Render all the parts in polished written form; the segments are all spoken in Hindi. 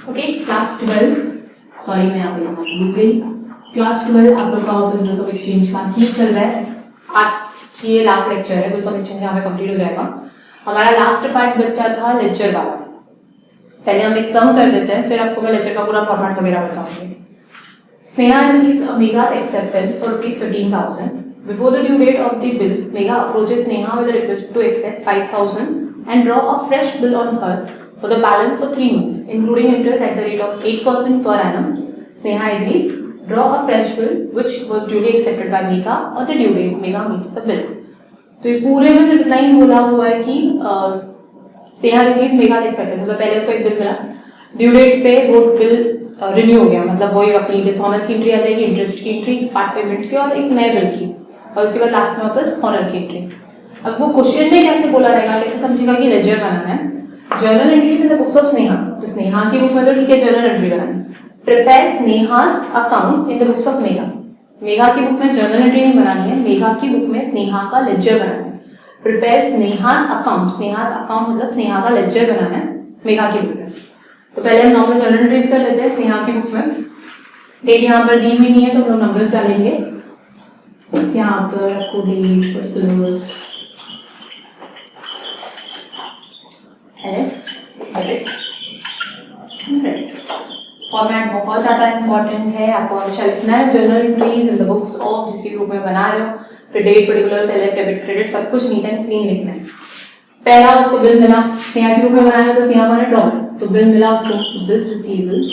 ओके, क्लास 12, सॉरी मैं यहाँ पे भूल गई, क्लास 12 आप लोग का बिजनेस ऑफ एक्सचेंज का ही चल रहा है। आज ये लास्ट लेक्चर है, बिजनेस ऑफ एक्सचेंज यहाँ पे कंप्लीट हो जाएगा। हमारा लास्ट पार्ट बचा था लेक्चर वाला। पहले हम एक सम कर देते हैं, फिर आपको मैं लेक्चर का पूरा फॉर्मेट वगैरह बताऊंगी। Sneha receives Megha's acceptance for ₹15,000. Before the due date of the bill, Megha approaches Sneha with a request to accept 5,000 and draw a fresh bill on her for the balance for 3 months, including interest at the rate of 8% per annum. Sneha agrees, draw a fresh bill which was duly accepted by Megha on the due date. Megha meets the bill. तो इस पूरे में सिर्फ लाइन बोला हुआ है कि Sneha receives Megha's acceptance, मतलब पहले उसको एक बिल मिला, ड्यू डेट पे वो बिल रिन्यू हो गया, मतलब वही अपनी डिसऑनर की एंट्री आ जाएगी, इंटरेस्ट की एंट्री, पार्ट पेमेंट की और एक नए बिल की, और उसके बाद लास्ट में वापस ऑनर की एंट्री। अब वो क्वेश्चन में कैसे बोला रहेगा, कैसे समझेगा कि लेजर बनाना है। Journal entries in the books of Sneha, तो स्नेहा की बुक में तो ठीक है जर्नल एंट्री बनानी। Prepare Sneha's account in the books of Megha, Megha की बुक में जर्नल एंट्री नहीं बनानी है, मेघा की बुक में स्नेहा का लेजर बनाना है। प्रिपेयर स्नेहास अकाउंट, स्नेहास अकाउंट मतलब स्नेहा का लेजर बनाना है मेघा की बुक में। तो पहले हम नॉर्मल जर्नल एंट्रीज कर लेते हैं स्नेहा की बुक में। डेट यहाँ पर दी हुई नहीं है तो हम लोग नंबर्स डालेंगे। यहाँ पर आपको डेट पर्टिकुलर्स फॉर्मेट बहुत ज्यादा इंपॉर्टेंट है, आपको हमेशा लिखना है journal entries in the books of, जिसकी बुक में बना रहे हो, फिर date particular select debit credit सब कुछ नीट एंड क्लीन लिखना है। पहला उसको बिल मिला, स्नेहा की बुक में बनाया तो स्नेहा ने ड्रॉ, तो बिल मिला उसको, bills receivable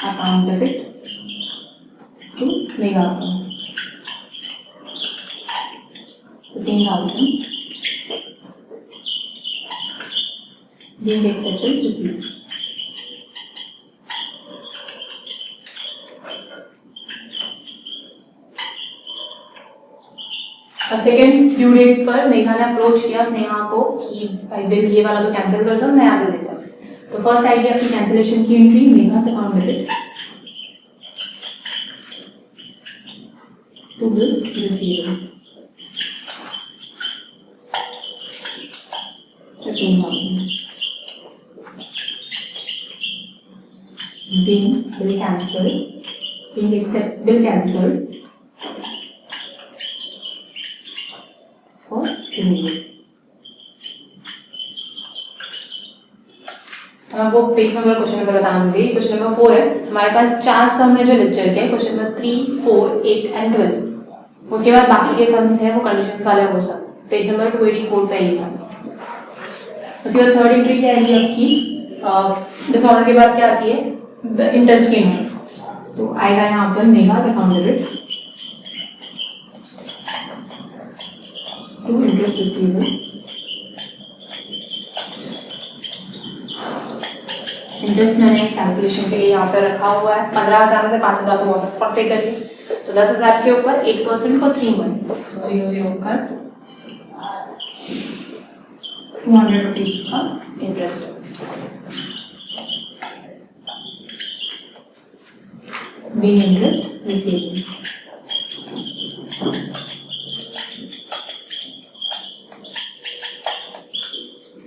account debit to mega account 15,000 being accepted received. अब सेकेंड ड्यू डेट पर मेघा ने अप्रोच किया स्नेहा को कि भाई बिल ये वाला तो कैंसिल कर दो, नया बिल देता हूं। तो फर्स्ट आएगी आपकी कैंसिलेशन की एंट्री, मेघा से account debit to bills receivable 15,000 being bill cancelled, being accept bill cancelled for renewal. अब आपको पेज नंबर क्वेश्चन नंबर बताना होगी। क्वेश्चन नंबर 4 है हमारे पास, 4 सम है जो लेक्चर के, क्वेश्चन नंबर 3, 4, 8 एंड 12। उसके बाद बाकी के सम्स हैं वो कंडीशंस वाले वो सब, पेज नंबर 284 पे ये सम। उसके बाद थर्ड एंट्री क्या आएगी आपकी, डिसऑर्डर के बाद क्या आती है, इंटरेस्ट की एंट्री। तो आएगा यहाँ पर Megha account debit to interest receivable, interest मैंने कैलकुलेशन के लिए यहाँ पे रखा हुआ है 15,000 में से 5,000 तो वापस पे करिए, तो 10,000 के ऊपर 8% फॉर 3 मंथ, 0 कर 200 रुपीज का इंटरेस्ट। being interest receivable,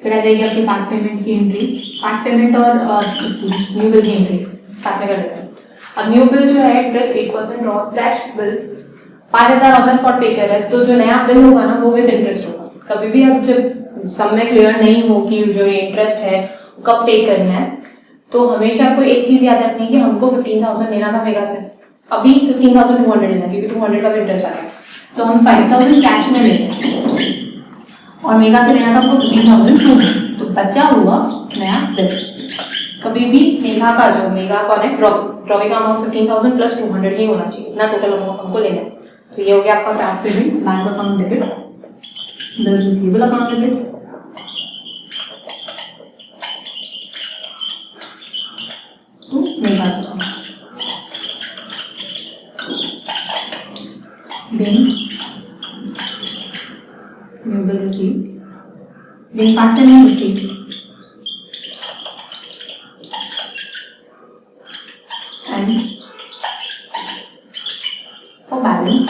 फिर आ जाएगी आपकी पार्ट पेमेंट की एंट्री, पार्ट पेमेंट और इसकी न्यू बिल की एंट्री साथ में कर लेते हैं। अब न्यू बिल जो है इंटरेस्ट 8% और fresh bill 5,000 on the spot पे कर रहे हैं, तो जो नया बिल होगा ना वो विद इंटरेस्ट होगा। कभी भी आप जब सब में क्लियर नहीं हो कि जो ये इंटरेस्ट है कब पे करना है, तो हमेशा आपको एक चीज याद रखनी है कि हमको 15,000 लेना था मेगा से, अभी 15,200 लेना क्योंकि 200 का भी इंटरेस्ट आ गया, तो हम 5,000 कैश में लेंगे और मेगा से लेना था हमको 15,200, तो बचा हुआ नया बिल। कभी भी मेगा का जो मेगा कौन है ड्रॉइंग अमाउंट 15,000 प्लस 200 ही होना चाहिए, इतना टोटल अमाउंट हमको लेना है। तो ये हो गया आपका bank payment, bank account debit, bill receivable account debit, तो मेगा से being new bill received, being part payment received, and for balance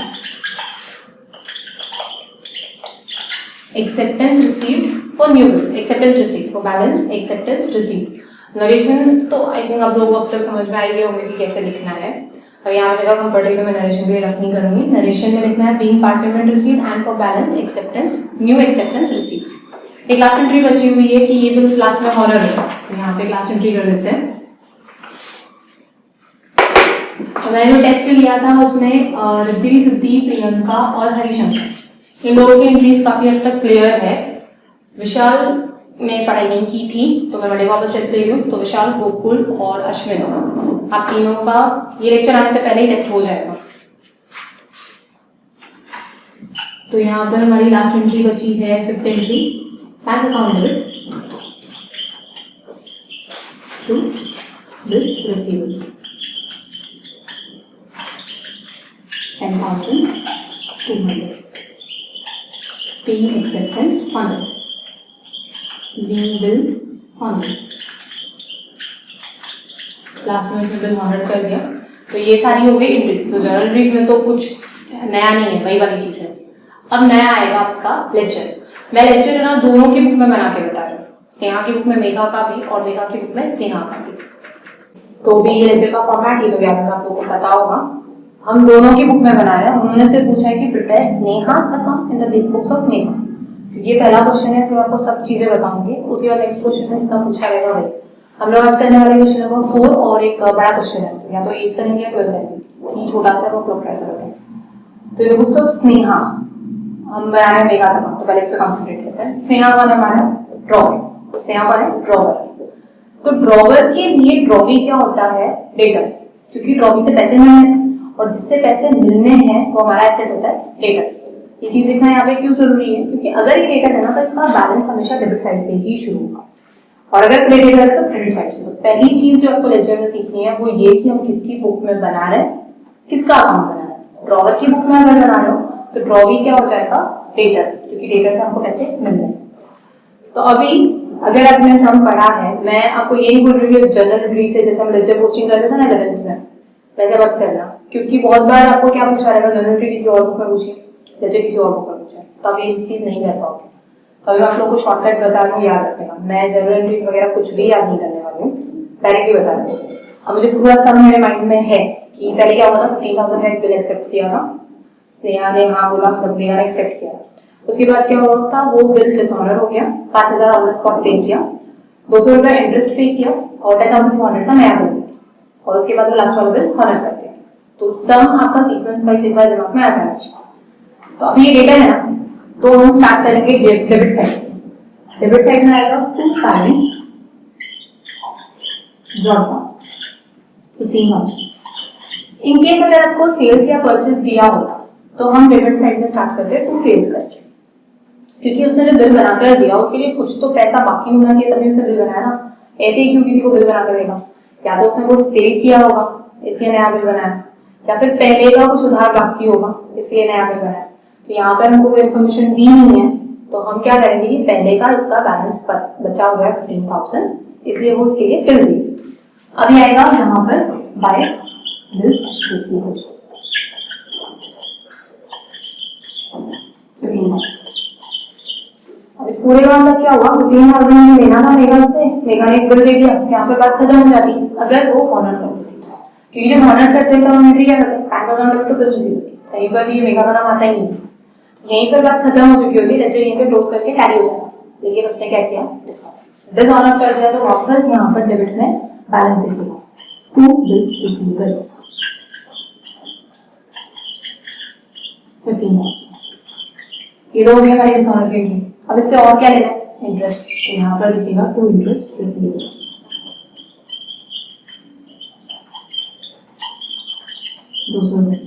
acceptance received for new bill acceptance receive, for balance acceptance receive. Narration तो आई थिंक आप लोग अब तक समझ में आई गए होंगे कि कैसे लिखना है। अब यहाँ जगह कंफर्टेबल मैं नरेशन भी रफ नहीं करूंगी। नरेशन में लिखना है being part payment receive and for balance acceptance new acceptance receive. एक लास्ट एंट्री बची हुई है कि ये बिल लास्ट में हॉनर है, तो यहाँ पे लास्ट एंट्री कर देते हैं। तो मैंने जो टेस्ट लिया था उसमें रिद्धि, सिद्धि, प्रियंका और हरिशंकर इन लोगों की एंट्रीज काफी हद तक क्लियर है। विशाल ने पढ़ाई नहीं की थी तो मैं बड़े वापस टेस्ट ले रही हूँ। तो विशाल, गोकुल और अश्विन, आप तीनों का ये लेक्चर आने से पहले ही टेस्ट हो जाएगा। तो यहाँ पर हमारी लास्ट एंट्री बची है 5th entry, bank account debit to bills receivable 10,200, paying acceptance 100, being bill 100, last में बिल 100 कर दिया। तो ये सारी हो गई एंट्रीज। तो जर्नल एंट्रीज में तो कुछ नया नहीं है, वही वाली चीज है। अब नया आएगा आपका लेक्चर। मैं लेक्चर ना दोनों की बुक में बना के बता रही हूँ, स्नेहा की बुक में मेघा का भी और मेघा की बुक में स्नेहा का भी। तो भी ये लेक्चर का फॉर्मेट ये तो आप लोगों को पता होगा, हम दोनों की बुक में बना रहे हैं। उन्होंने से पूछा है कि prepare Sneha's account in the big books of Megha. ये पहला क्वेश्चन है, फिर आपको सब चीजें बताऊंगी। उसके बाद नेक्स्ट क्वेश्चन में जितना पूछा रहेगा वही हम लोग आज करने वाले क्वेश्चन नंबर 4 और एक बड़ा क्वेश्चन है, या तो 8 करेंगे या 12 करेंगे। ये छोटा सा वो लोग ट्राई करोगे। तो ये बुक्स ऑफ स्नेहा हम बना रहे हैं मेघा से, तो पहले इस पे कंसंट्रेट करते हैं। स्नेहा का नाम है ड्रॉवर। स्नेहा का है ड्रॉवर। तो ड्रॉवर के लिए ड्रॉवी क्या होता है? डेटर, क्योंकि ड्रॉवी से पैसे मिलने और जिससे पैसे मिलने हैं वो हमारा एसेट होता है डेटर। ये चीज देखना यहाँ पे क्यों जरूरी है, क्योंकि अगर ये डेटर है ना तो इसका बैलेंस हमेशा डेबिट साइड से ही शुरू होगा, और अगर क्रेडिट है तो क्रेडिट साइड से। तो पहली चीज जो आपको लेक्चर में सीखनी है वो ये कि हम किसकी बुक में बना रहे हैं, किसका अकाउंट बना रहे हैं। ड्रॉवर की बुक में अगर बना रहे हो तो ड्रॉवी क्या हो जाएगा? डेटर, क्योंकि डेटर से हमको पैसे मिल रहे हैं। तो अभी अगर आपने सम पढ़ा है, मैं आपको ये नहीं बोल रही हूँ जनरल एंट्री से जैसे हम लेक्चर पोस्टिंग करते थे ना 11th में, वैसे मत करना, क्योंकि बहुत बार आपको क्या पूछा रहेगा, जनरल एंट्री किसी और बुक में पूछी, लेक्चर किसी और बुक में पूछा, तो आप ये चीज नहीं कर पाओगे। तो अभी मैं आप लोगों को शॉर्टकट बता रहा हूँ, याद रखेगा। मैं जनरल एंट्रीज वगैरह कुछ भी याद नहीं करने वाली हूँ, डायरेक्टली बता रही हूँ। अब मुझे पूरा सम मेरे माइंड में है कि पहले क्या हुआ था, 15,000 का एक बिल एक्सेप्ट किया था, स्नेहा ने हाँ बोला, बदलिया ने एक्सेप्ट किया। उसके बाद क्या हुआ था, वो बिल डिसऑनर हो गया, 5,000 ऑन द स्पॉट पे किया, 200 रुपया इंटरेस्ट पे किया और 10,400 का नया बिल, और उसके बाद वो लास्ट वाला बिल हॉनर कर दिया। तो सम आपका सीक्वेंस वाइज एक बार दिमाग में आ जाना चाहिए। तो अभी ये डेटा है ना, तो हम स्टार्ट करेंगे डेबिट साइड से। डेबिट साइड में आएगा 2 टाइम्स ड्रॉप 15,000। इन केस अगर आपको सेल्स या परचेज दिया होता तो हम डेबिट साइड में स्टार्ट करते हैं 2 सेल्स करके, क्योंकि उसने जो बिल बनाकर दिया उसके लिए कुछ तो पैसा बाकी होना चाहिए तभी उसने बिल बनाया ना। ऐसे ही क्यों किसी को बिल बनाकर देगा? या तो उसने कुछ सेल किया होगा इसलिए नया बिल बनाया, या फिर पहले का कुछ उधार बाकी होगा इसलिए नया बिल बनाया। तो यहाँ पर हमको कोई इन्फॉर्मेशन दी नहीं है, तो हम क्या करेंगे कि पहले का इसका बैलेंस बचा हुआ है 15,000, इसलिए वो उसके लिए बिल दी। अभी आएगा यहाँ पर बाय बिल्स रिसीवेबल 15,000। अब इस पूरे का मतलब क्या हुआ, 15,000 लेना था मेघा से, मेघा ने एक बिल दे दिया, यहाँ पे बात खत्म हो जाती अगर वो ऑनर कर देती। क्योंकि जब ऑनर करते हैं तो हम एंट्री क्या करते हैं, bank account debit to bills receivable, कहीं पर भी मेघा का नाम आता ही नहीं, यहीं पर बात खत्म हो चुकी होती, लेक्चर यहीं पे क्लोज करके टैली हो जाता। लेकिन उसने क्या किया, डिसऑनर कर दिया, तो वापस यहाँ पर डेबिट में बैलेंस दिखेगा टू बिल्स रिसीवेबल 15,000। ये दो हो गए हमारे डिसऑनर के एंट्री। अब इससे और क्या लेना है, इंटरेस्ट, तो यहाँ पर दिखेगा टू इंटरेस्ट रिसीवेबल 200 रुपये।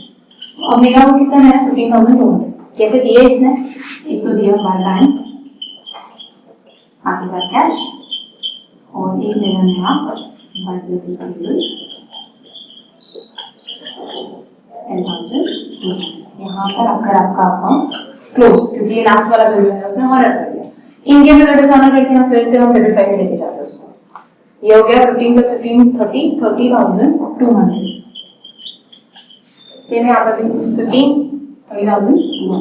अब मेघा को कितना है, 15,200। कैसे दिया इसने, एक तो दिया बाय बैंक 5,000 कैश, और एक लेना यहाँ पर बाय बिल्स रिसीवेबल 10,000। यहाँ पर आपका अकाउंट क्लोज, क्योंकि ये लास्ट वाला बिल है उसने ऑनर कर दिया। इन केस अगर डिसऑनर करते हैं फिर से हम डेबिट साइड में लेके जाते हैं उसको। ये हो गया 15 + 15 30 30,200। सेम यहाँ पर भी 15 30,200।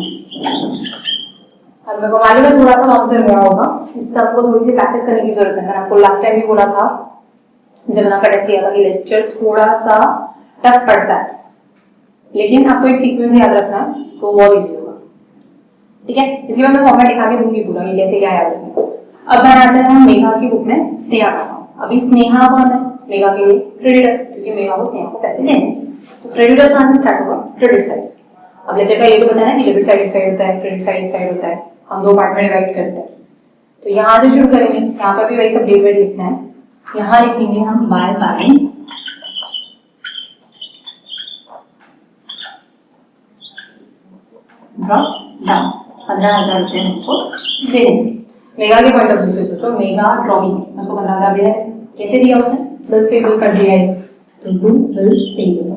अब मेरे को मालूम है थोड़ा सा बाउंसर गया होगा, इससे आपको थोड़ी सी प्रैक्टिस करने की जरूरत है। मैंने आपको लास्ट टाइम भी बोला था जब मैंने आपका टेस्ट किया था कि लेक्चर थोड़ा सा टफ पड़ता है, लेकिन आपको एक सीक्वेंस याद रखना है तो बहुत इजी होगा। ठीक है, इसके बाद मैं फॉर्मेट दिखा के दूंगी पूरा कि कैसे क्या याद रखना। अब मैं आते हैं मेघा की बुक में स्नेहा का। अभी स्नेहा कौन है? मेघा के लिए क्रेडिटर, क्योंकि मेघा को स्नेहा को पैसे देने हैं। तो क्रेडिटर कहां से स्टार्ट होगा? क्रेडिट साइड से। अब लेक्चर का ये तो बताना है कि डेबिट साइड इस साइड होता है, क्रेडिट साइड इस साइड होता है, हम दो पार्ट में डिवाइड करते हैं। तो यहाँ से शुरू करेंगे, यहाँ पर भी वही सब डेट वेट लिखना है। यहाँ लिखेंगे हम बाय बैलेंस ड्रॉप डाउन, 15,000 रुपये हमको देने। मेगा के पॉइंट ऑफ व्यू से सोचो, मेगा ड्रॉइंग उसको 15,000 दे रहे हैं, कैसे दिया उसने? बिल्स पेबल कर दिया है, तो डू बिल्स पेबल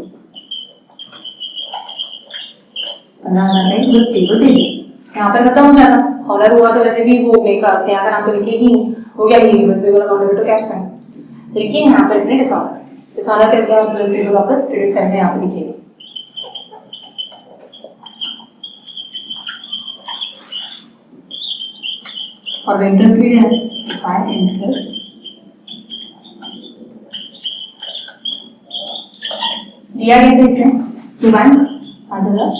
15,000 का बिल्स पेबल दे दिया। यहाँ पर खत्म हो जाता, ऑर्डर हुआ तो वैसे भी वो मेगा से अगर नाम तो लिखेगी नहीं, वो क्या लिखेगी? Bills payable account debit to cash point. लेकिन यहाँ पर इसने डिसऑनर करके और बिल्स पेबल वापस क्रेडिट साइड में यहाँ पर लिखेगी। और इंटरेस्ट भी देना है, इंटरेस्ट दिया कैसे इसने? टू बैंक 5,000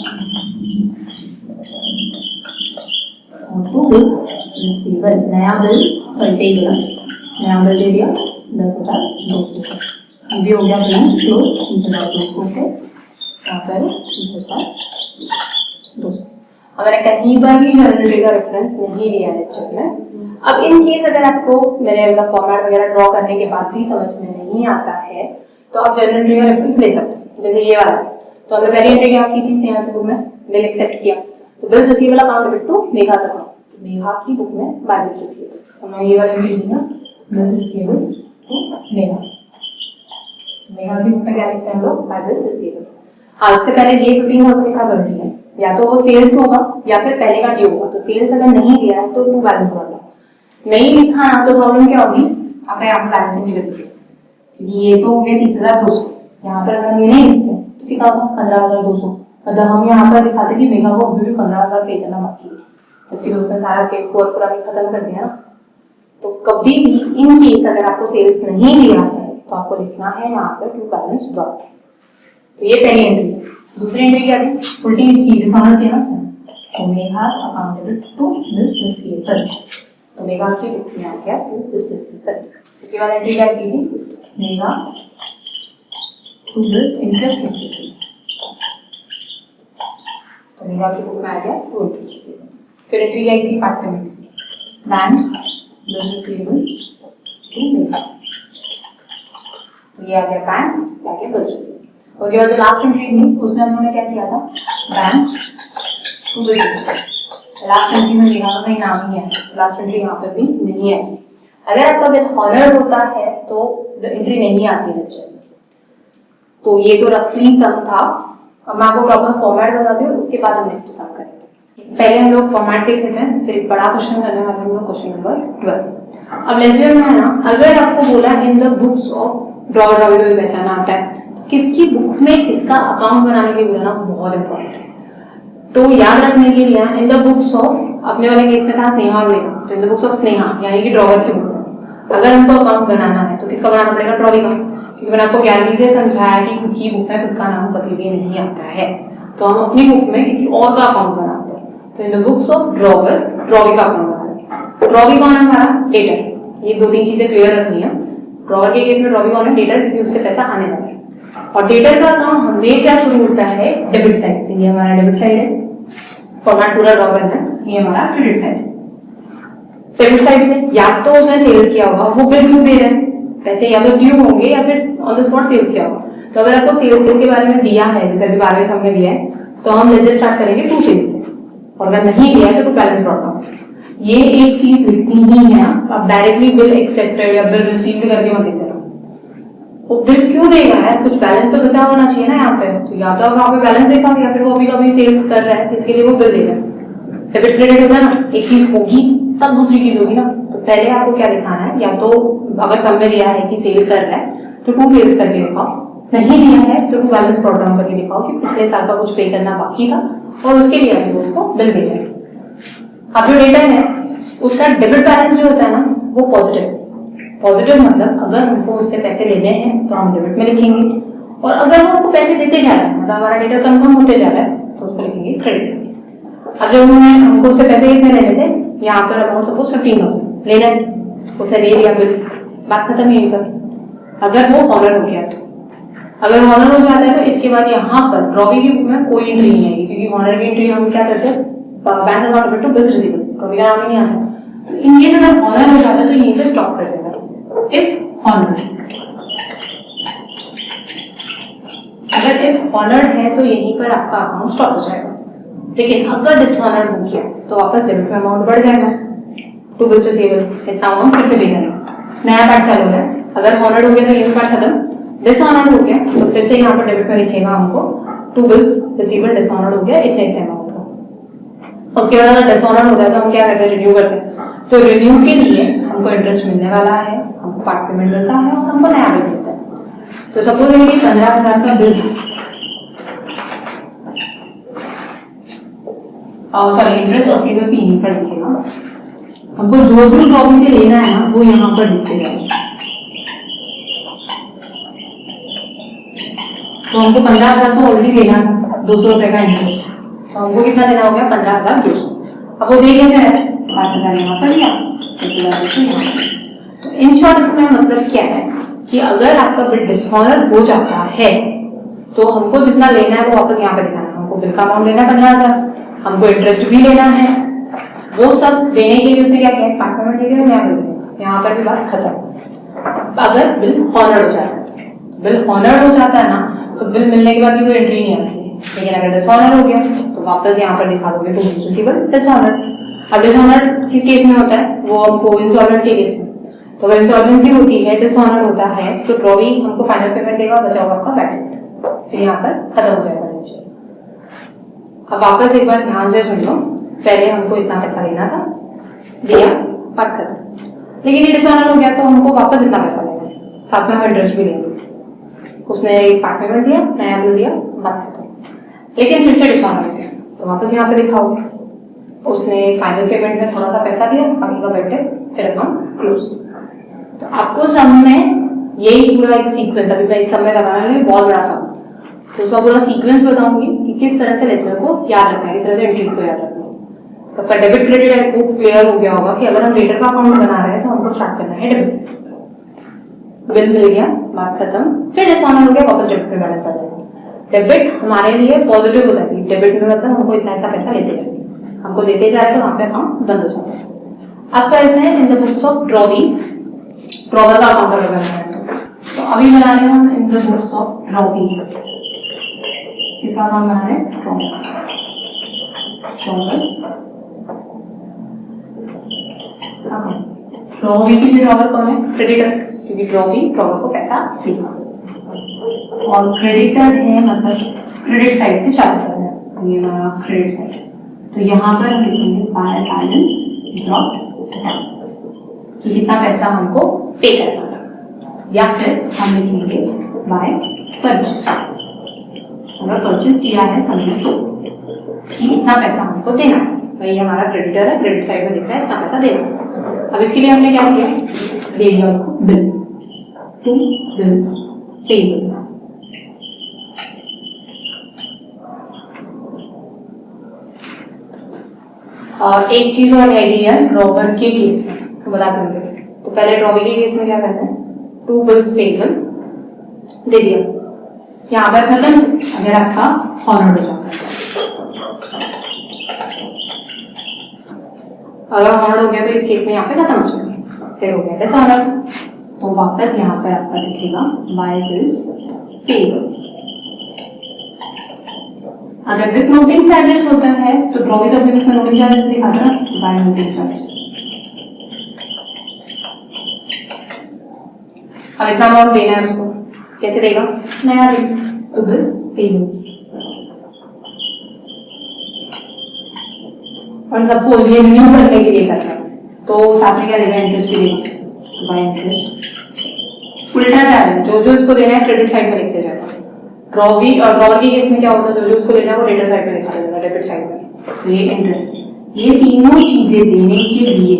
रिसीवेबल, नया बिल सॉरी पे किया, नया बिल दे दिया 10,200। ये भी हो गया बिल क्लोज 30,200 के, यहाँ पर 30,200। अब मैंने कहीं पर भी जनरल एंट्री का रेफरेंस नहीं लिया लेक्चर में। अब इन केस अगर आपको मेरे मतलब फॉर्मेट वगैरह ड्रॉ करने के बाद भी समझ में नहीं आता है तो आप जनरल एंट्री का रेफरेंस ले सकते हो, जैसे ये वाला। तो हमने पहली एंट्री क्या की थी स्नेहा की बुक में? बिल एक्सेप्ट किया, तो bills receivable account debit to Megha account, Megha की बुक में बाय बिल्स रिसीवेबल। हमने ये वाली एंट्री दी ना, bills receivable to Megha. Megha की बुक में क्या लिखते हैं हम लोग? By bills receivable. हाँ, उससे पहले ये 15,000 लिखना जरूरी है, या तो वो सेल्स होगा या फिर पहले का ड्यू होगा। तो सेल्स अगर नहीं दिया है तो टू बैलेंस होगा, नहीं लिखा ना तो प्रॉब्लम क्या होगी? आपका यहाँ पर बैलेंसिंग नहीं करती, क्योंकि ये तो हो गया 30,200, यहाँ पर अगर हम ये नहीं लिखते तो कितना होगा? 15,200। मतलब हम यहाँ पर दिखाते कि मेघा को अभी भी 15,000 पे करना बाकी है, जबकि उसने सारा पेपर कोर पूरा खत्म कर दिया ना। तो कभी भी इन केस अगर आपको सेल्स नहीं दिया है तो आपको लिखना है यहाँ पर टू बैलेंस ड्रॉप। तो ये पहली एंट्री है। दूसरी एंट्री क्या थी? उल्टी इसकी डिसऑनर थी ना, Megha's account debit to bills receivable, तो मेघा की बुक में आ गया टू बिल्स रिसीवेबल। उसके बाद एंट्री क्या की थी? Megha to bill interest receivable, तो मेघा की बुक में आ गया टू इंटरेस्ट रिसीवेबल। फिर एंट्री क्या की थी? Part payment, bank bills receivable to Megha, तो ये आ गया बैंक, आ गया बिल्स रिसीवेबल। उसके बाद जो लास्ट एंट्री थी उसमें हमने क्या किया था? Bank to bills receivable. Last entry में मेघा का कहीं नाम ही है, लास्ट एंट्री यहाँ पर भी नहीं है। अगर आपका बिल ऑनर होता है तो एंट्री नहीं आती लेक्चर में। तो ये तो रफली सम था। अब मैं आपको प्रॉपर फॉर्मेट बताती हूँ, उसके बाद हम नेक्स्ट सम करेंगे। पहले हम लोग फॉर्मेट देख लेते हैं, फिर एक बड़ा क्वेश्चन करने वाले हम लोग, क्वेश्चन नंबर 12। अब लेक्चर में है ना, अगर आपको बोला इन the books of drawer drawee को पहचाना आता है, किसकी बुक में किसका अकाउंट बनाने के लिए बोला ना, बहुत इंपॉर्टेंट है। तो याद रखने के लिए इन द बुक्स ऑफ, अपने वाले केस में था स्नेहा और मेघा, तो इन द बुक्स ऑफ स्नेहा यानी कि ड्रॉवर की बुक में अगर हमको अकाउंट बनाना है तो किसका बनाना पड़ेगा? ड्रॉवी का, क्योंकि मैंने आपको 11वीं से समझाया कि खुद की बुक में खुद का नाम कभी भी नहीं आता है, तो हम अपनी बुक में किसी और का अकाउंट बनाते हैं। तो इन the books of drawer drawee का अकाउंट बनाते हैं। ड्रॉवी कौन है हमारा? डेटर। ये दो तीन चीजें क्लियर रखनी है। ड्रॉवर के केस में ड्रॉवी कौन है? डेटर, क्योंकि उससे पैसा आने वाला है। और डेटर का अकाउंट हमेशा शुरू होता है डेबिट साइड से। ये हमारा डेबिट साइड है, फॉर्मेट पूरा ड्रॉ करना है। ये हमारा क्रेडिट साइड है। डेबिट साइड से या तो उसने सेल्स किया होगा, वो बिल क्यों दे रहे हैं? पैसे या तो ड्यू होंगे या फिर ऑन द स्पॉट सेल्स किया होगा। तो अगर आपको सेल्स के बारे में दिया है, जैसे अभी 12वें हमने दिया है, तो हम लेक्चर स्टार्ट करेंगे टू सेल्स से, और अगर नहीं दिया है तो टू बैलेंस ड्रॉप डाउन से। ये एक चीज लिखनी ही है। आप डायरेक्टली बिल एक्सेप्टेड या बिल रिसीव्ड करके मत देते रहो। वो बिल क्यों देगा है? कुछ बैलेंस तो बचा होना चाहिए ना यहाँ पे। तो या तो आप वहाँ पे बैलेंस देखा या फिर वो अभी कभी सेल्स कर रहा है, इसके लिए वो बिल दे रहा है। डेबिट क्रेडिट होगा ना, एक चीज होगी तब दूसरी चीज होगी ना। तो पहले आपको क्या दिखाना है? या तो अगर सब में दिया है कि सेल कर रहा है तो टू सेल्स करके दिखाओ, नहीं दिया है तो टू बैलेंस ब्रॉट डाउन करके दिखाओ कि पिछले साल का कुछ पे करना बाकी था और उसके लिए अभी उसको बिल दे रहे हैं। अब जो डेटा है उसका डेबिट बैलेंस जो होता है ना वो पॉजिटिव मतलब अगर हमको उससे पैसे लेने हैं तो हम डेबिट में लिखेंगे, और अगर वो हमको पैसे देते जा रहे हैं मतलब हमारा डेटा कंफर्म होते जा रहा है तो उसको लिखेंगे क्रेडिट में। अब जब उन्होंने हमको उससे पैसे कितने लेने थे, यहाँ पर अमाउंट सपोज 15,000 लेना है, उसने ले लिया बिल, बात खत्म यहीं पर। अगर वो ऑनर हो गया तो अगर ऑनर हो जाता है तो इसके बाद यहाँ पर ड्रॉवी की बुक में कोई एंट्री नहीं आएगी, क्योंकि ऑनर की एंट्री हम क्या करते हैं bank account to bills receivable, drawee का नाम ही नहीं आता। तो इन केस अगर ऑनर हो जाता है तो यहीं पे स्टॉप कर देगा इफ ऑनर्ड। अगर इफ ऑनर्ड है तो यहीं पर आपका अकाउंट स्टॉप हो जाएगा, लेकिन अगर डिसऑनर्ड हो गया तो वापस डेबिट में अमाउंट बढ़ जाएगा टू बिल्स रिसीवेबल, इतना अमाउंट फिर से पे करना, नया पार्ट चालू हो रहा है। अगर ऑनर्ड हो गया तो ये पार्ट खत्म, डिसऑनर्ड हो गया तो फिर से यहाँ पर डेबिट में लिखेगा हमको टू बिल्स रिसीवेबल डिसऑनर्ड हो गया इतने अमाउंट का। उसके बाद अगर डिसऑनर्ड होता है तो हम क्या करते हैं, रिन्यू करते हैं। तो रिन्यू के लिए हमको इंटरेस्ट मिलने वाला है, हमको पार्ट पेमेंट मिलता है और हमको नया बिल मिलता है। तो सपोज ये 15,000 का बिल, सॉरी इंटरेस्ट रिसीवेबल भी यहीं पर लिखेगा, हमको जो जो ड्रॉवी से लेना है ना वो यहाँ पर लिखते जाएगा। तो हमको 15,000 तो ऑलरेडी लेना था, 200 रुपए का इंटरेस्ट, तो हमको कितना देना हो गया 15,200। अब वो दे कैसे है, 5,000 यहाँ पर लिया, 10,000 यहाँ पर। तो इन शॉर्ट में मतलब क्या है कि अगर आपका बिल डिसऑनर हो जाता है तो हमको जितना लेना है वो वापस यहाँ पे देना है। हमको बिल का अमाउंट लेना है 15,000, हमको इंटरेस्ट भी लेना है, वो सब देने के लिए उसे क्या किया, पार्ट पेमेंट दे दिया, नया बिल देना। यहाँ पर भी बात खत्म। अगर बिल ऑनर हो जाता है, बिल ऑनर हो जाता है ना तो बिल मिलने के बाद कोई एंट्री नहीं आती है, लेकिन अगर डिसऑनर हो गया तो वापस यहाँ पर दिखा दोगे टू बिल्स रिसीवेबल डिसऑनर। अब डिसऑनर किस केस में होता है, वो हमको इंसॉल्वेंट के केस में। तो अगर इंसॉल्वेंसी होती है, डिसऑनर होता है तो ड्रॉवी हमको फाइनल पेमेंट देगा, बचा हुआ आपका बैक डेबिट, फिर यहाँ पर खत्म हो जाएगा नीचे। अब वापस एक बार ध्यान से सुन लो, पहले हमको इतना पैसा लेना था, दिया, बात खत्म। लेकिन ये डिसऑनर हो गया तो हमको वापस इतना पैसा लेना है, साथ में हम इंटरेस्ट भी लेंगे। उसने एक पार्ट पेमेंट दिया, नया बिल दिया, बात खत्म। लेकिन फिर से डिसऑनर हो गया तो वापस यहाँ पे दिखाओगे, उसने फाइनल पेमेंट में थोड़ा सा पैसा दिया, बाकी का बैठे, फिर अकाउंट क्लोज। तो आपको सम में यही पूरा एक सीक्वेंस, अभी मैं इस समय लगाने लगी बहुत बड़ा सम, तो उसका पूरा सीक्वेंस बताऊंगी कि किस तरह से लेजर को याद रखना है, किस तरह से एंट्रीज को याद रखना है। तो आपका डेबिट क्रेडिट आपको क्लियर हो गया होगा कि अगर हम लेटर का अकाउंट बना रहे हैं तो हमको स्टार्ट करना है डेबिट से। बिल मिल गया, बात खत्म, फिर डिसऑनर हो गया, वापस डेबिट में बैलेंस आ जाएगा। डेबिट हमारे लिए पॉजिटिव होता है, डेबिट में मतलब हमको इतना इतना पैसा लेते जाएंगे, हमको देते जा रहे तो वहां पे अकाउंट बंद हो जाता है। अब करते हैं इन the books of drawee, drawer का अकाउंट अगर बनाना है तो अभी बना रहे हैं हम इन द बुक्स ऑफ ड्रॉवी। किसका अकाउंट बना रहे हैं, ड्रॉवी के लिए ड्रॉवर कौन है, क्रेडिटर, क्योंकि ड्रॉवर को पैसा देगा, और क्रेडिटर है मतलब क्रेडिट साइड से चालू करना है, ये हमारा क्रेडिट साइड। तो यहाँ पर हम लिखेंगे बाय बैलेंस ब्रॉट डाउन, कि कितना पैसा हमको पे करना था, या फिर हम लिखेंगे बाय परचेस, अगर परचेस किया है समझो तो कि इतना पैसा हमको देना है, वही हमारा क्रेडिटर है, क्रेडिट साइड में दिख रहा है इतना पैसा देना। अब इसके लिए हमने क्या किया, दे दिया उसको बिल, टू बिल्स पेबल। और एक चीज और रहेगी यार ड्रॉवर के केस में, तो बता देंगे। तो पहले ड्रॉवर के केस में क्या करना है, टू बिल्स पेबल दे दिया, यहाँ पर खत्म। अगर आपका ऑनर्ड हो जाता है, अगर ऑनर्ड हो गया तो इस केस में यहाँ पे खत्म हो जाएगा, फिर हो गया डिसऑनर्ड, तो वापस यहाँ पर आपका दिखेगा बाय बिल्स पेबल। अगर विथ नोटिंग चार्जेस होता है तो ड्रॉवी का बिल में नोटिंग चार्जेस दिखाता है, बाय नोटिंग चार्जेस। अब इतना अमाउंट देना है उसको, कैसे देगा, नया बिल, टू बिल्स पेबल। और सपोज ये रिन्यू करने के लिए करता है तो साथ में क्या देगा, इंटरेस्ट भी देगा, बाय इंटरेस्ट। उल्टा चार्ज जो जो इसको देना है क्रेडिट साइड में लिखते जाएगा। ड्रॉवी और ड्रॉवर के केस में क्या होता है, जो जो उसको देना है वो डेबिट साइड में लिखा जाएगा, डेबिट साइड में। तो ये इंटरेस्ट, ये तीनों चीजें देने के लिए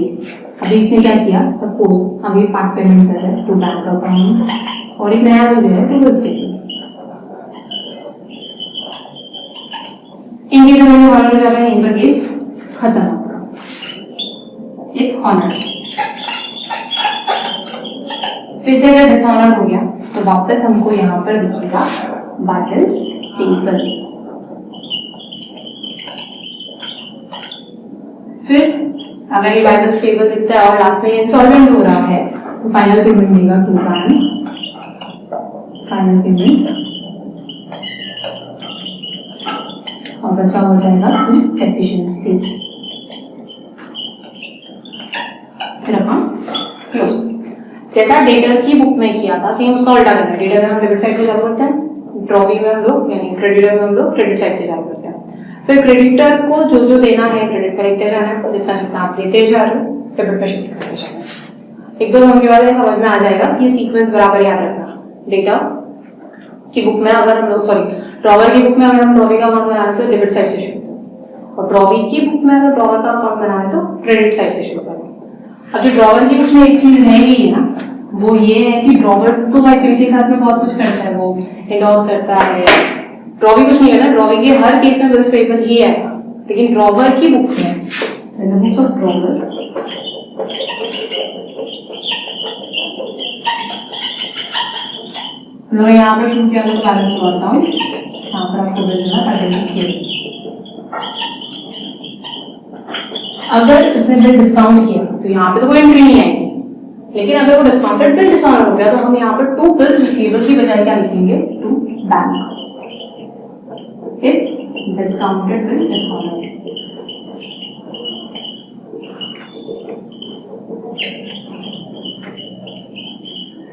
अभी इसने क्या किया, सपोज हम ये पार्ट पेमेंट कर रहे हैं टू बैंक अकाउंट और एक नया बिल दे रहे हैं to bills payment. In case में हमारा हो जाएगा यहीं पर केस खत्म आपका, इट्स ऑनर्ड। फिर से अगर डिसऑनर्ड हो गया तो वापस हमको यहाँ पर दिखेगा बैलेंस टेबल। फिर अगर ये बैलेंस टेबल दिखता है और लास्ट में इंस्टॉलमेंट हो रहा है तो फाइनल पेमेंट देगा टू बैंक, फाइनल पेमेंट और बचा हो जाएगा एफिशिएंसी। फिर अपन क्लोज। जैसा डेटर की बुक में किया था सेम उसका उल्टा करना है। डेटर में हम डेबिट साइड से चालू करते हैं, ड्रॉवी में हम लोग यानी क्रेडिटर में हम लोग क्रेडिट साइड से चालू करते हैं। फिर क्रेडिटर को जो जो देना है क्रेडिट पर लिखते जाना है, जितना जितना आप देते जा रहे हो डेबिट पर शिफ्ट करते जाना है। एक दो हम के बाद समझ में आ जाएगा कि सीक्वेंस बराबर याद रखना। डेटा की बुक में अगर हम लोग ड्रॉवर की बुक में अगर हम ड्रॉवी का अकाउंट बना रहे हैं तो डेबिट साइड से शुरू करें, और ड्रॉवी की बुक में अगर ड्रॉवर का अकाउंट बना रहे हैं तो क्रेडिट साइड से शुरू करें। अब जो ड्रॉवर की बुक में एक चीज रह गई है ना, वो ये है कि ड्रॉवर तो भाई बिल के साथ में बहुत कुछ करता है, वो एंडोर्स करता है। ड्रॉवी कुछ नहीं करना, ड्रॉवी के हर केस में बिल्स पेबल ही आएगा, लेकिन ड्रॉवर की बुक में ड्रॉवर मैंने यहाँ पर शुरू किया तो बैलेंस करता हूँ, यहाँ पर आपको भेजना अगर उसने बिल डिस्काउंट किया तो यहाँ पे तो कोई एंट्री नहीं आएगी, लेकिन अगर वो डिस्काउंटेड बिल डिसऑनर हो गया तो हम यहाँ पर टू बिल्स रिसीवेबल की बजाय क्या लिखेंगे, to bank. If discounted bill dishonour,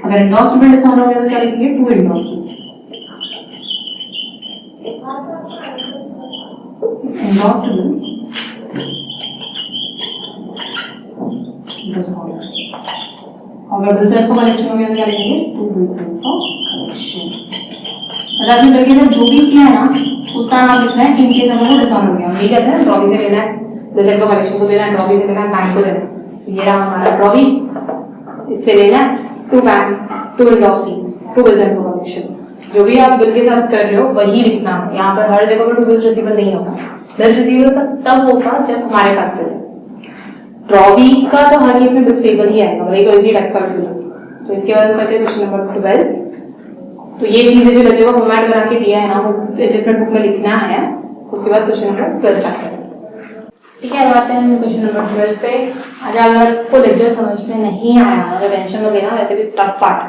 अगर एंडोर्स्ड बिल डिसऑनर हो गया तो क्या लिखेंगे, to endorsed. Endorsed bill dishonour. अगर बिल सेट फॉर कलेक्शन हो गया तो क्या लिखेंगे, to bill sent for collection. अगर आपने बिल के साथ जो भी किया है ना उसका नाम लिखना है, इनकेस अगर वो डिसऑनर हो गया। हम यही कहते हैं ड्रॉवी से लेना है, बिल सेट फॉर कलेक्शन को देना है, ड्रॉवी से लेना है, बैंक को देना है। ये रहा हमारा ड्रॉवी, इससे लेना है to bank, to endorsee, to bill sent for collection. जो भी आप बिल के साथ कर रहे हो वही लिखना है। यहाँ पर हर जगह पर टू बिल्स रिसीवेबल नहीं होगा। बिल्स रिसीवेबल तब होगा जब हमारे पास बिल है। ड्रॉवी का तो हर केस में बिल्स पेबल ही आएगा, वही कोई सी टाइप का बिल। तो इसके बाद हम करते हैं क्वेश्चन नंबर 12। तो ये चीजें जो बच्चों को फॉर्मेट बना के दिया है ना, वो एडजस्टमेंट बुक में लिखना है। उसके बाद क्वेश्चन नंबर 12 स्टार्ट करेंगे। ठीक है, अब आते हैं हम क्वेश्चन नंबर 12 पे। आज अगर आपको लेक्चर समझ में नहीं आया, अगर टेंशन में लेना, वैसे भी टफ पार्ट,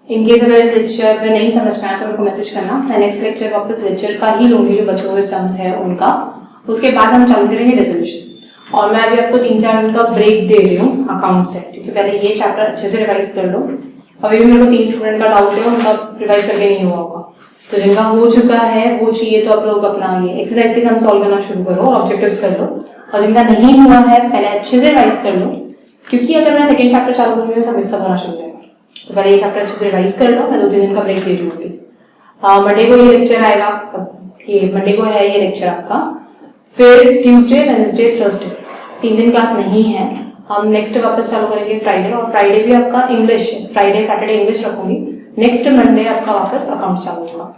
इनकेस अगर इस लेक्चर में नहीं समझ में आया तो उनको मैसेज करना। मैं नेक्स्ट लेक्चर वापस लेक्चर का ही लूंगी जो बच्चों के सम्स है उनका। उसके बाद हम चालू करेंगे रेजोल्यूशन। और मैं अभी आपको 3-4 मिनट का ब्रेक दे रही हूँ अकाउंट से, क्योंकि पहले ये चैप्टर अच्छे से रिवाइज कर लो। अभी भी मेरे को 3 स्टूडेंट का डाउट है, उनका रिवाइज करके नहीं हुआ होगा, तो जिनका हो चुका है वो चाहिए तो आप लोग अपना ये एक्सरसाइज के साथ सॉल्व करना शुरू करो, ऑब्जेक्टिव्स कर लो। और जिनका नहीं हुआ है पहले अच्छे से रिवाइज कर लो, क्योंकि अगर मैं सेकंड चैप्टर चालू करूंगी तो सब मिक्सअप होना शुरू हो जाएगा। तो पहले ये चैप्टर अच्छे से रिवाइज कर लो। मैं 2-3 दिन का ब्रेक दे रही हूँ। मंडे को ये लेक्चर आएगा, ये मंडे को है ये लेक्चर आपका। फिर ट्यूसडे, वेडनेसडे, थर्सडे 3 दिन क्लास नहीं है। हम नेक्स्ट वापस चालू करेंगे फ्राइडे, और फ्राइडे भी आपका इंग्लिश, फ्राइडे सैटरडे इंग्लिश रखूंगी। नेक्स्ट मंडे आपका वापस अकाउंट चालू होगा।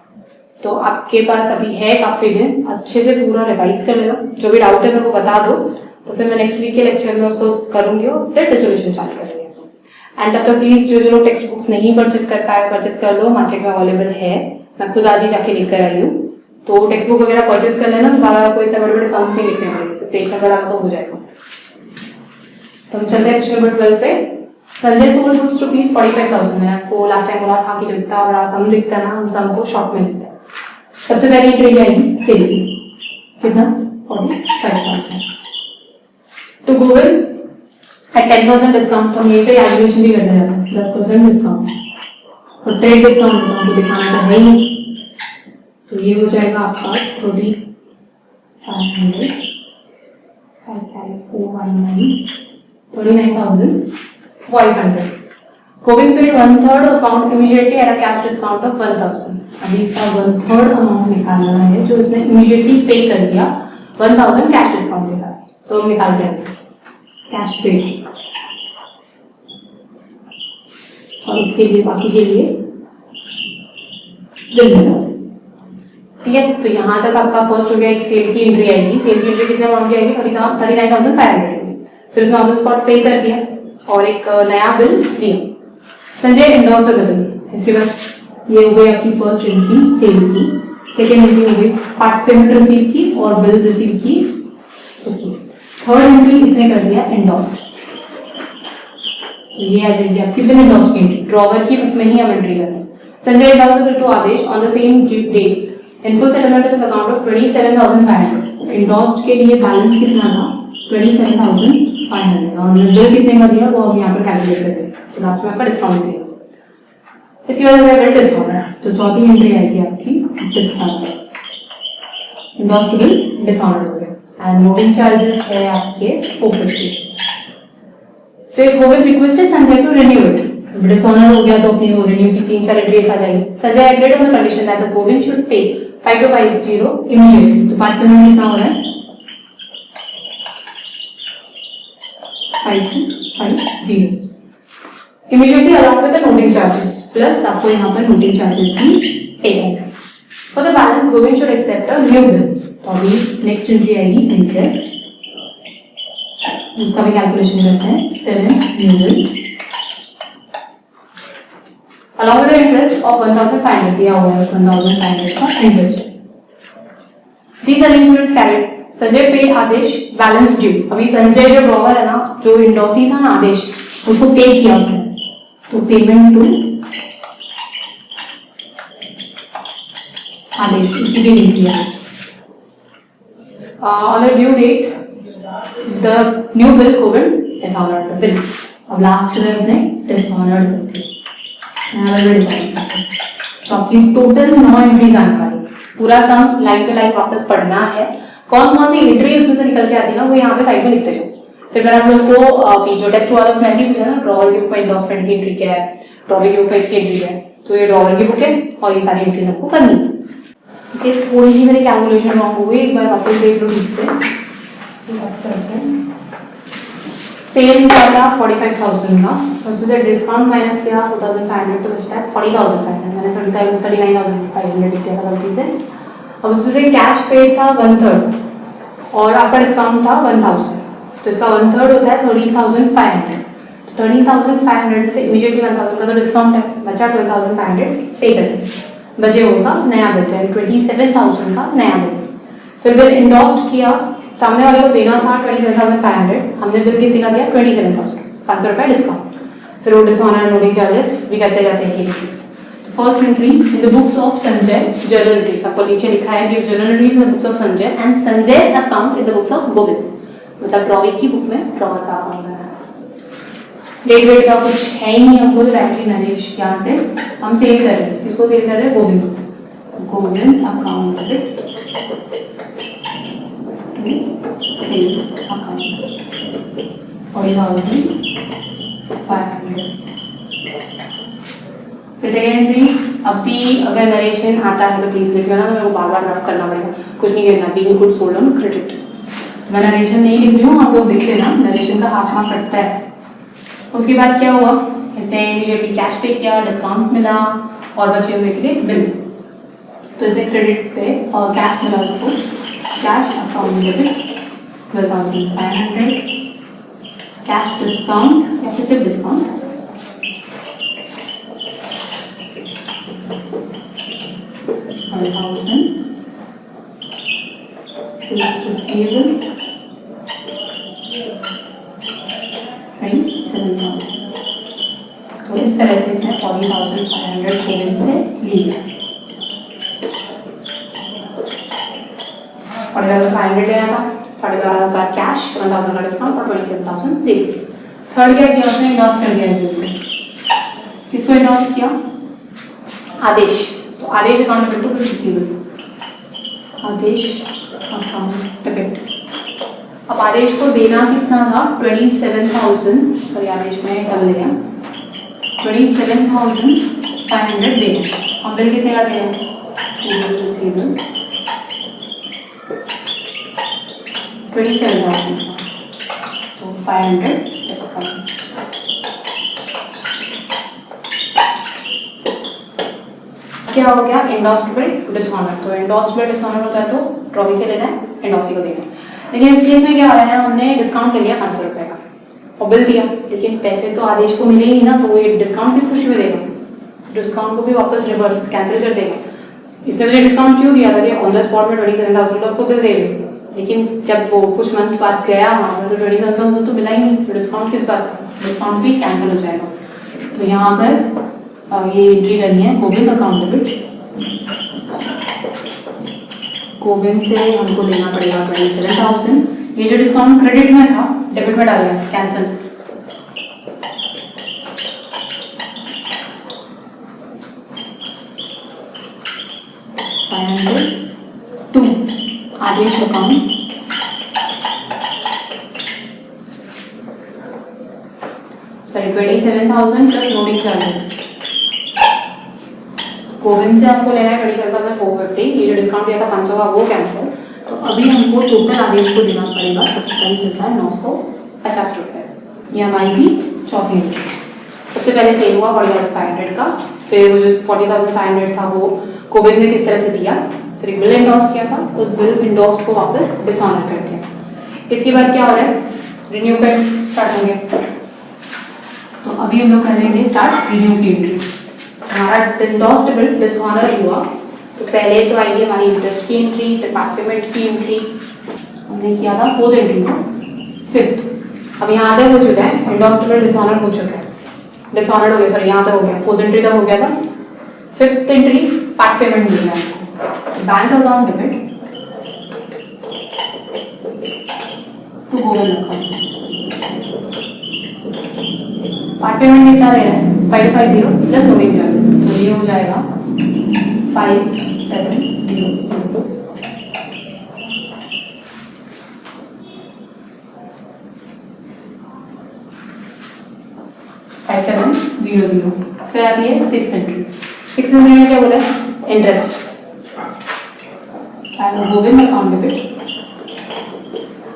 तो आपके पास अभी है काफी दिन, अच्छे से पूरा रिवाइज कर लेना। जो भी डाउट है मेरे को बता दो, तो फिर मैं नेक्स्ट वीक के लेक्चर में उसको करूंगी और फिर रेजोल्यूशन चालू करेंगे। एंड तब तक प्लीज जो लोग टेक्स्ट बुक्स नहीं परचेज कर पाए, परचेज कर लो, मार्केट में अवेलेबल है। मैं खुद आज ही जाके लेकर आई हूँ, तो टेक्स्ट बुक वगैरह परचेज कर लेना। दोबारा कोई इतने बड़े बड़े सम्स नहीं लिखने पड़ेंगे, सिर्फ पेज नंबर डाला तो हो जाएगा। तो हम चलते हैं क्वेश्चन नंबर 12 पे। Sanjay sold goods rupees 45,000। मैंने आपको लास्ट टाइम बोला था कि जब इतना बड़ा सम दिखता है ना, हम सम को शॉर्ट में लिखते हैं। सबसे पहले एंट्री आएगी सेल की, कितना 45,000। To Govind at 10% discount. हम ये पे एग्रीगेशन भी करने जाते हैं, 10% डिस्काउंट और ट्रेड डिस्काउंट तो दिखाना तो है ही। तो ये हो जाएगा आपका 39,500। Going paid 1/3 amount immediately at a cash discount of 1,000। अभी इसका 1/3 अमाउंट निकालना है जो इसने इमीडिएटली पे कर दिया 1,000 कैश डिस्काउंट के साथ। तो हम निकालते हैं कैश पेड और इसके लिए बाकी के लिए बिल निकालते हैं। ठीक है, तो यहाँ तक आपका फर्स्ट हो गया, एक सेल की एंट्री आएगी। सेल की एंट्री कितने अमाउंट की आएगी? 39,500। फिर उसने ऑन द स्पॉट पे कर दिया और एक नया बिल दिया। Sanjay endorse the bill. इसके बाद ये हो गई आपकी फर्स्ट एंट्री सेल की। सेकेंड एंट्री हो गई पार्ट पेमेंट रिसीव की और बिल रिसीव की उसकी। थर्ड एंट्री इसने कर दिया एंडोर्स्ड। ये आ जाएगी आपकी बिल एंडोर्स की एंट्री। ड्रॉवर की बुक में ही हम एंट्री कर रहे हैं। Sanjay endorse the bill to Adesh on the same date in full settlement of account of 27,500। Endorsed के लिए बैलेंस कितना था? 27,500 और बिल कितने का दिया वो हम यहाँ पर कैलकुलेट करते हैं। तो लास्ट में आपका डिस्काउंट दिया। इसके बाद अगर डिस्काउंट तो चौथी एंट्री आएगी आपकी डिस्काउंट। एंडोर्स्ड बिल डिस्काउंट हो गया एंड नोटिंग चार्जेस है आपके 450। फिर Govind requested Sanjay to renew it. Dishonour हो गया तो अपनी वो रिन्यू की 3-4 एंट्रीज आ जाएगी। Sanjay agreed on the condition that the Govind should pay 5250 immediately. तो पार्ट पेमेंट कितना हो रहा है? 5250 immediately along with the noting charges plus आपको यहाँ पर नोटिंग चार्जेस भी पे करना है। For the balance Govind should accept a new bill. तो अभी नेक्स्ट एंट्री आएगी इंटरेस्ट, उसका भी कैलकुलेशन करते हैं। 7 new bill along with the interest of 1,500 दिया हुआ है 1,500 का interest. These arrangements carried Sanjay पे आदेश बैलेंस ड्यू। अभी संजय जो ड्रॉवर है ना, जो इंडोसी था ना आदेश, उसको पे किया उसने, तो पेमेंट टू आदेश उसकी भी लिख दिया। On the due date the new bill Govind dishonored the bill। अब लास्ट में उसने dishonored कर दिया। तो आपकी टोटल 9 एंट्रीज आने वाली। पूरा सम लाइन पे लाइन वापस पढ़ना है। कौन कौन सी एंट्री उसमें से निकल के आती है ना, वो यहाँ पे साइड में लिखते जाओ। फिर मैंने आप लोग को जो टेस्ट हुआ था उसमें ऐसे ही पूछा ना, ड्रॉवर के बुक में एंडोर्समेंट की एंट्री क्या है, ड्रॉवर के बुक में इसकी एंट्री क्या है। तो ये ड्रॉवर की बुक है और ये सारी एंट्रीज आपको करनी है। ठीक है, थोड़ी सी मेरी कैलकुलेशन रॉन्ग हो गई, एक बार वापस देख लो ठीक से। सेल का था 45,000 का, उसमें से डिस्काउंट माइनस किया 4,500 तो बचता है 40,500। मैंने 39,500 दिया था गलती से। अब उसमें से कैश पेड था 1/3 और आपका डिस्काउंट था 1,000, तो इसका 1/3 होता है 30,500। 30,500 में से इमीडिएटली 1,000 का तो डिस्काउंट है, बचा 12,500 पे करें। बचे होगा नया बिल, यानी 27,000 का नया बिल। फिर बिल इंडोर्स्ड किया, सामने वाले को देना था 27,500, हमने बिल कितने का दिया 27,000, 500 रुपये डिस्काउंट। फिर वो डिस्काउंट नोटिंग चार्जेस भी करते जाते हैं। First entry in the books of Sanjay journal entries, आपको नीचे लिखा है कि journal entries in the books of Sanjay and संजय's account in the books of Govind. मतलब ड्रॉवर की बुक में ड्रॉवर का अकाउंट है। डेट वेट का कुछ है ही नहीं, हमको डायरेक्टली नरेश यहाँ से हम सेव कर रहे हैं। इसको सेव कर रहे हैं गोविंद को, गोविंद अकाउंट सेल्स अकाउंट 40,500। फिर सेकेंड एंट्री, अब भी अगर नरेशन आता है तो प्लीज लिख लेना, मेरे को बार बार रफ करना पड़ेगा, कुछ नहीं करना। Being good sold on credit, मैं नरेशन नहीं लिख रही हूँ, आप लोग देख लेना, नरेशन का हाफ मार्क कटता है। उसके बाद क्या हुआ, इसने इमीडिएटली कैश पे किया, डिस्काउंट मिला और बचे हुए के लिए बिल। तो इसे क्रेडिट पे और कैश मिला उसको, cash account debit 12,500, cash discount या फिर सिर्फ डिस्काउंट 1,000, plus receivable 27,000। तो इस तरह से इसने 40,500 गोविंद से लिया। 40,500 लेना था, 12,500 कैश, 1,000 का डिस्काउंट और 27,000 दे दिए। थर्ड क्या किया उसने, इंडोर्स कर दिया बिल को। किसको इंडोर्स किया? आदेश। तो Aadesh account debit to receivable, Aadesh account debit. अब आदेश को देना कितना था 27,000, सॉरी आदेश में डबल गया, 27,500 देना। हम बिल कितने का दे रहे हैं, रिसीवेबल 27,000। 500 डिस्काउंट। क्या हो गया? Endorsed bill dishonour. तो एंडोर्स्ड बिल डिसऑनर होता है तो ट्रॉफी से लेना है, एंडोर्सी को देना है। लेकिन इस केस में क्या हो रहा है ना, हमने डिस्काउंट ले लिया 500 रुपये का और बिल दिया, लेकिन पैसे तो आदेश को मिले ही नहीं ना, तो ये डिस्काउंट किस खुशी में देगा? डिस्काउंट को भी वापस रिवर्स कैंसिल कर देगा। इसने मुझे डिस्काउंट क्यों दिया था कि ऑन द स्पॉट में 27,000 आपको बिल दे रही, लेकिन जब वो कुछ मंथ बाद गया वहाँ पर तो 27,000 तो मिला ही नहीं, तो डिस्काउंट किस बात का? डिस्काउंट भी कैंसिल हो जाएगा। तो यहाँ पर ये एंट्री करनी है गोविंद अकाउंट डेबिट। गोविंद से हमको देना पड़ेगा 27,000। ये जो डिस्काउंट क्रेडिट में था डेबिट में डाल दिया, cancel. To Adesh account sorry 27,000 plus loading charges. Govind से हमको लेना है 27,450। ये जो डिस्काउंट दिया था 500 का वो कैंसिल। तो अभी हमको टोटल आदेश को देना पड़ेगा 27,950 रुपये। ये हमारी थी चौथी एंट्री। सबसे पहले सेल हुआ 40,500 का, फिर वो जो 40,500 था वो गोविंद ने किस तरह से दिया, फिर एक बिल इंडोर्स किया था, उस बिल इंडोर्स को वापस डिसऑनर कर दिया। इसके बाद क्या हो रहा है? रिन्यू कर स्टार्ट होंगे। तो अभी हम लोग करेंगे स्टार्ट रिन्यू की एंट्री। हमारा इंडोर्स्ड बिल डिसऑनर हुआ तो पहले तो आएगी हमारी इंटरेस्ट की एंट्री, फिर पार्ट पेमेंट की एंट्री हमने किया था, फोर्थ एंट्री को, फिफ्थ। अब यहाँ तक हो चुका है, इंडोर्स्ड बिल डिसऑनर हो चुका है, डिसऑनर हो गया, सॉरी यहाँ तक हो गया, फोर्थ एंट्री तक हो गया था। फिफ्थ एंट्री पार्ट पेमेंट मिल गया, bank account debit to Govind account. Part payment कितना दे रहा है? 550 प्लस लोडिंग चार्जेस, तो ये हो जाएगा 5700। 5700। फिर आती है 600। 600 में क्या बोला है? इंटरेस्ट। Govind account debit.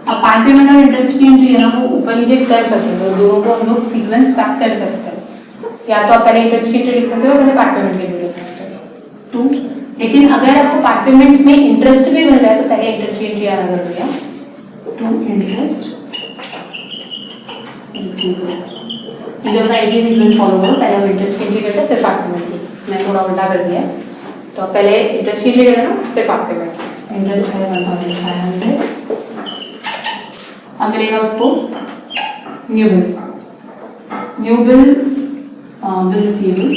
अब पार्ट पेमेंट और इंटरेस्ट की एंट्री है ना, वो ऊपर नीचे कर सकते हैं, तो दोनों को हम लोग सीक्वेंस पैक कर सकते हैं। या तो आप पहले इंटरेस्ट की एंट्री लिख सकते हो, पहले पार्ट पेमेंट की एंट्री लिख सकते हो। टू, लेकिन अगर आपको पार्ट पेमेंट में इंटरेस्ट भी मिल रहा है तो पहले इंटरेस्ट की एंट्री आना जरूरी है। टू इंटरेस्ट ये अपना एक ही सीक्वेंस फॉलो करो, पहले हम इंटरेस्ट की एंट्री करते हैं, फिर पार्ट पेमेंट की। मैंने थोड़ा उल्टा कर दिया है, तो पहले इंटरेस्ट की एंट्री करना, फिर पार्ट पेमेंट। इंटरेस्ट है 1500। अब मिलेगा उसको new bill. New bill bill receivable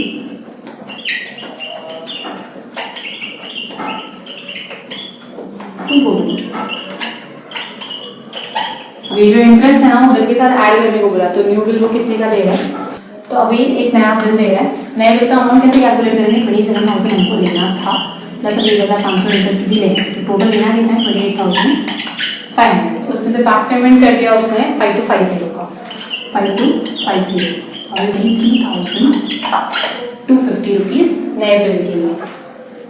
ये जो इंटरेस्ट है ना वो बिल के साथ ऐड करने को बोला, तो न्यू बिल वो कितने का दे रहा है? तो अभी एक नया बिल दे रहा है। नए बिल का अमाउंट कैसे कैलकुलेट करेंगे? 27,000 हमको लेना था प्लस 28,500 इंटरेस्ट भी लेना, तो टोटल लेना कितना है? 28,500। उसमें से पार्ट पेमेंट कर दिया उसने 5250 का, 5250। अभी 23,250 रुपीज़ नए बिल के लिए।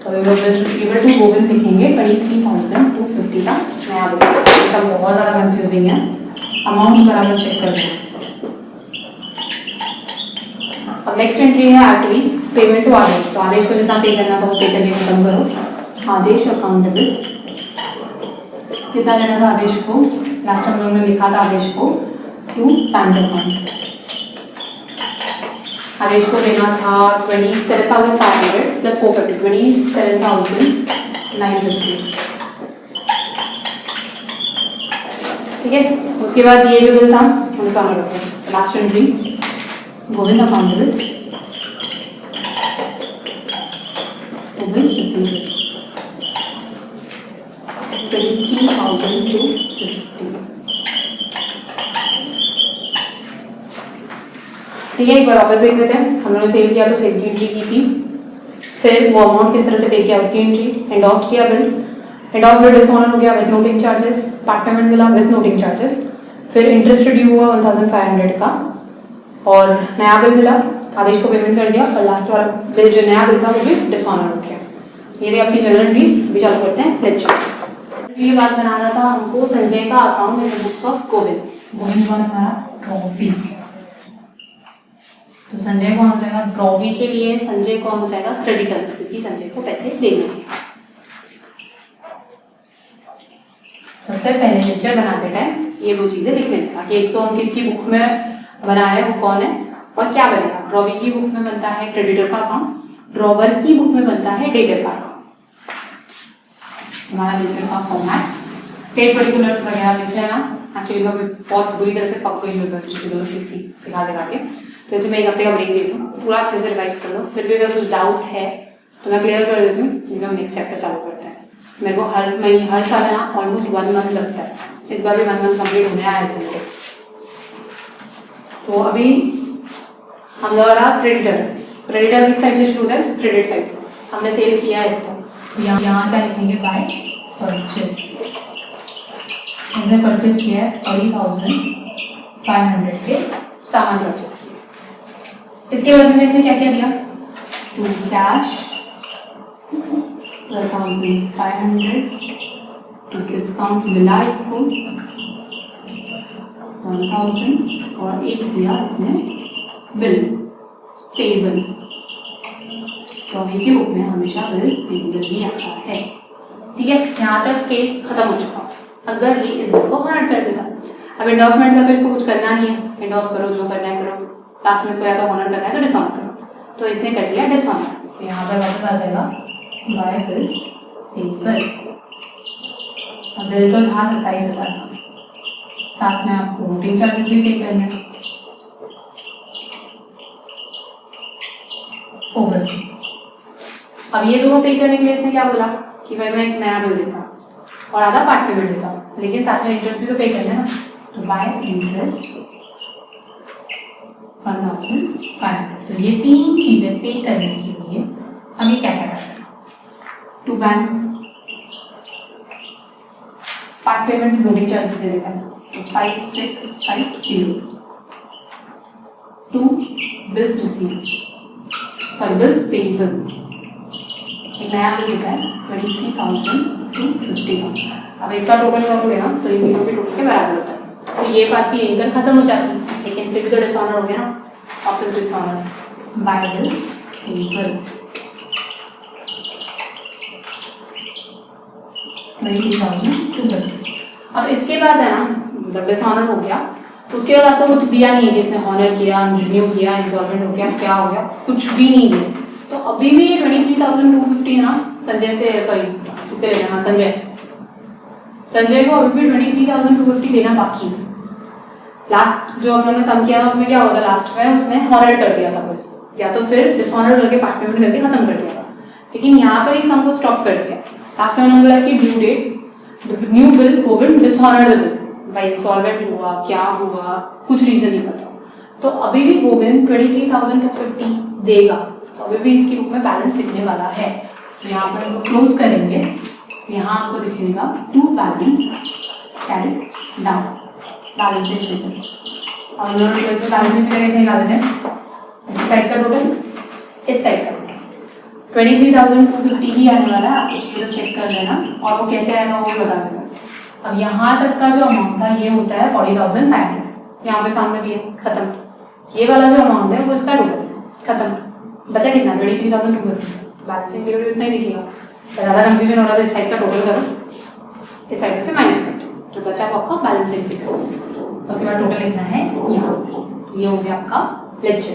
तो अभी लोग बिल रिसीवेबल टू गोविंद लिखेंगे 23,250 का नया बिल। ये सब बहुत ज़्यादा कंफ्यूजिंग है, अमाउंट बराबर चेक कर लो। अब नेक्स्ट एंट्री है 8वीं, पेमेंट टू आदेश। तो आदेश को जितना पे करना था वो पे करने खत्म करो। आदेश अकाउंट डेबिट कितना देना था आदेश को? लास्ट टाइम हमने लिखा था आदेश को टू बैंक अकाउंट। आदेश को देना था 27,500 प्लस 450, 27,950। ठीक है, उसके बाद ये जो बिल था हम सामने रखते हैं। Last entry Govind account debit bill receivable 23,250। ठीक है, एक बार वापस देख लेते हैं। हम लोगों ने सेल किया तो सेल की एंट्री की थी, फिर वो अमाउंट किस तरह से पे किया उसकी एंट्री, एंडोर्स किया बिल, एंडोर्स बिल डिसऑनर हो गया with noting charges, part payment मिला विद नोटिंग चार्जेस, फिर इंटरेस्ट ड्यू हुआ 1500 का और नया बिल मिला, आदेश को पेमेंट कर दिया और लास्ट वाला बिल जो नया बिल था वो भी डिसऑनर हो गया। ये भी आपकी जनरल एंट्रीज भी चालू करते हैं लेक्चर। ये बात बनाना था हमको संजय का account in the books of Govind. Govind कौन है हमारा? ट्रॉफी। तो संजय कौन हो जाएगा? ट्रॉफी के लिए संजय कौन हो जाएगा? क्रेडिटर, क्योंकि संजय को पैसे देने हैं। सबसे पहले लेक्चर बनाते टाइम ये दो चीजें लिख लेते हैं कि एक तो हम किसकी बुक में बना रहे हैं, वो कौन है और क्या बनेगा। ड्रॉवी की बुक में बनता है क्रेडिटर का अकाउंट, ड्रॉवर की बुक में बनता है डेटर का अकाउंट। हमारा लेक्चर का फॉर्मेट पेड पर्टिकुलर्स वगैरह लिख लेना। एक्चुअली मैं बहुत बुरी तरह से पक गई हूँ सिखा देगा के, तो इसलिए मैं एक हफ्ते का ब्रेक देती हूँ, पूरा अच्छे से रिवाइज कर लो। फिर भी अगर कुछ डाउट है तो मैं क्लियर कर देती हूँ, क्योंकि हम नेक्स्ट चैप्टर चालू करते हैं। मेरे को हर साल ना ऑलमोस्ट 1 मंथ लगता है, इस बार भी 1 मंथ कंप्लीट होने आया है। तो अभी हम द्वारा क्रेडिटर किस साइड से शुरू होता है? क्रेडिट साइड से। हमने सेल किया है इसको, यहाँ क्या लिखेंगे? Bye purchase. हमने परचेस किया है 40,500 के सामान परचेस किया। इसके बदले में इसने क्या क्या दिया? टू कैश 12,500, टू डिस्काउंट मिला इसको 1,000 और एक दिया इसने बिल पेबल। ट्रॉफी की बुक में हमेशा बिल्स पेबल ही आता है। ठीक है, यहाँ तक केस खत्म हो चुका। अगर ये इस बुक को हॉनर कर देता, अब एंडोर्समेंट का तो इसको कुछ करना नहीं है, एंडोर्स करो जो करना है करो, लास्ट में इसको या तो हॉनर करना है तो डिसऑनर करो, तो इसने कर दिया डिसऑनर। तो यहाँ पर वापस आ जाएगा बाय बिल्स पेबल। अब बिल तो था 27,000, साथ में आपको रूटिंग चार्जेस भी पे करना है। ओवर अब ये दोनों पे करने के लिए इसने क्या बोला कि भाई मैं एक नया बिल देता हूँ और आधा पार्ट पेमेंट देता हूँ, लेकिन साथ में इंटरेस्ट भी तो पे करना है ना। तो बाय इंटरेस्ट 1,500। तो ये 3 चीजें पे करने के लिए हम ये क्या क्या करते हैं? To bank part payment loading charges दे देता है, तो 5,650। 2 bills receive, sorry bills payable, एक नया बिल होता है 23,000 to 50,000। अब इसका टोटल करोगे ना तो ये तीनों के टोटल के बराबर होता है। तो ये बात भी यहीं पर खत्म हो जाती है, लेकिन फिर भी तो डिसऑनर हो गया ना, वापस डिसऑनर बाय बिल्स पेबल 23,250। अब इसके बाद है ना, मतलब डिसऑनर हो गया, उसके बाद आपको कुछ दिया नहीं है कि इसने हॉनर किया, रिन्यू किया, इंस्टॉलमेंट हो गया, क्या हो गया, कुछ भी नहीं है। तो अभी भी 23,250 है ना संजय से, सॉरी किसे लेना? हाँ संजय को अभी भी 23,250 देना बाकी। लास्ट जो हम लोगों ने सम किया था उसमें क्या होता? लास्ट में उसने हॉनर कर दिया था बिल, या तो फिर डिसऑनर करके पार्ट पेमेंट करके खत्म कर दिया था, लेकिन यहाँ पर ही सम को स्टॉप कर दिया। लास्ट में उन्होंने बोला कि due date new bill Govind dishonoured bill, भाई इंसॉल्वेंट हुआ, क्या हुआ, कुछ रीजन नहीं पता। तो अभी भी गोविंद 23,250 देगा, तो अभी भी इसकी बुक में बैलेंस लिखने वाला है। यहाँ पर हम क्लोज करेंगे, यहाँ आपको दिखेगा to balance carried down balancing figure. और उन्होंने बैलेंसिंग फिगर कैसे निकाल देते हैं? इस साइड का टोटल, इस साइड का टोटल 23,250 ही आने वाला है। आप इसको तो चेक कर लेना, और वो कैसे आएगा वो भी बता देता हूँ। अब यहाँ तक का जो अमाउंट था ये होता है 40,500, यहाँ पे सामने भी है, खत्म। ये वाला जो अमाउंट है वो इसका टोटल खत्म। बचा कितना? 23,250। बैलेंसिंग फिगर भी उतना ही दिखेगा। ज़्यादा कंफ्यूजन हो रहा है तो इस साइड का टोटल करो, इस साइड से माइनस कर दो, जो बचा वो आपका बैलेंसिंग फिगर। उसके बाद टोटल लिखना है यहाँ। ये हो गया आपका लेक्चर।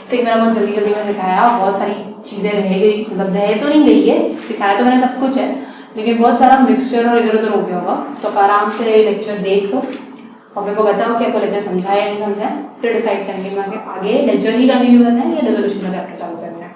तो मेरा बहुत जल्दी में सिखाया, बहुत सारी चीज़ें रह गई, मतलब रह तो नहीं गई है, सिखाया तो मैंने सब कुछ है, लेकिन बहुत सारा मिक्सचर और इधर उधर हो गया होगा। तो आप आराम से लेक्चर देख लो और मेरे को बताओ कि आपको लेक्चर समझाया या नहीं समझाया, फिर डिसाइड करेंगे मैं आगे लेक्चर ही कंटिन्यू करना है या रेजोल्यूशन का चैप्टर चालू करना है।